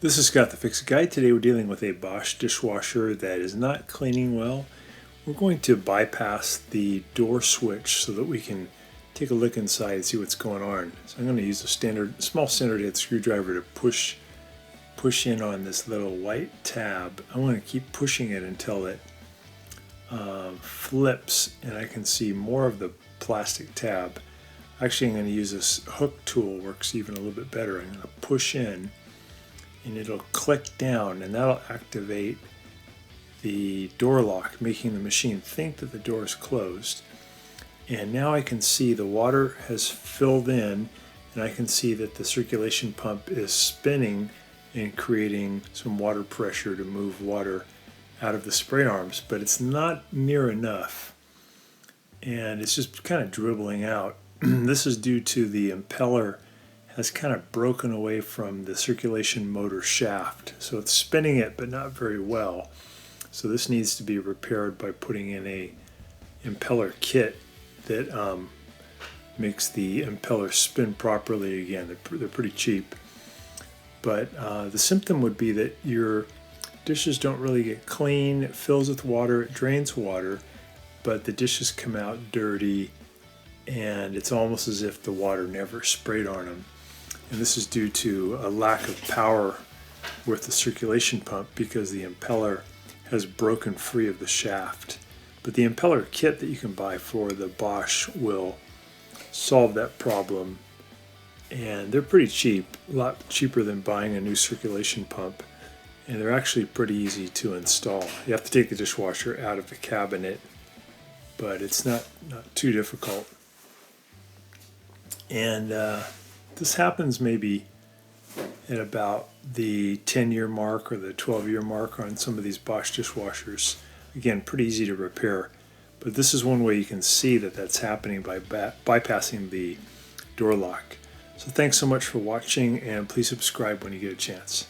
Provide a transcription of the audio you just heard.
This is Scott the Fix Guy. Today we're dealing with a BOSCH dishwasher that is not cleaning well. We're going to bypass the door switch so that we can take a look inside and see what's going on. So I'm going to use a small standard head screwdriver to push in on this little white tab. I want to keep pushing it until it flips and I can see more of the plastic tab. Actually, I'm going to use this hook tool, works even a little bit better. I'm going to push in and it'll click down and that'll activate the door lock, making the machine think that the door is closed. And now I can see the water has filled in and I can see that the circulation pump is spinning and creating some water pressure to move water out of the spray arms, but it's not near enough and it's just kind of dribbling out. This is due to the impeller has kind of broken away from the circulation motor shaft. So it's spinning it, but not very well. So this needs to be repaired by putting in a impeller kit that makes the impeller spin properly again. They're pretty cheap. But the symptom would be that your dishes don't really get clean. It fills with water, it drains water, but the dishes come out dirty and it's almost as if the water never sprayed on them. And this is due to a lack of power with the circulation pump because the impeller has broken free of the shaft. But the impeller kit that you can buy for the BOSCH will solve that problem. And they're pretty cheap, a lot cheaper than buying a new circulation pump. And they're actually pretty easy to install. You have to take the dishwasher out of the cabinet, but it's not too difficult. And this happens maybe at about the 10-year mark or the 12-year mark on some of these BOSCH dishwashers. Again, pretty easy to repair, but this is one way you can see that that's happening by bypassing the door lock. So thanks so much for watching, and please subscribe when you get a chance.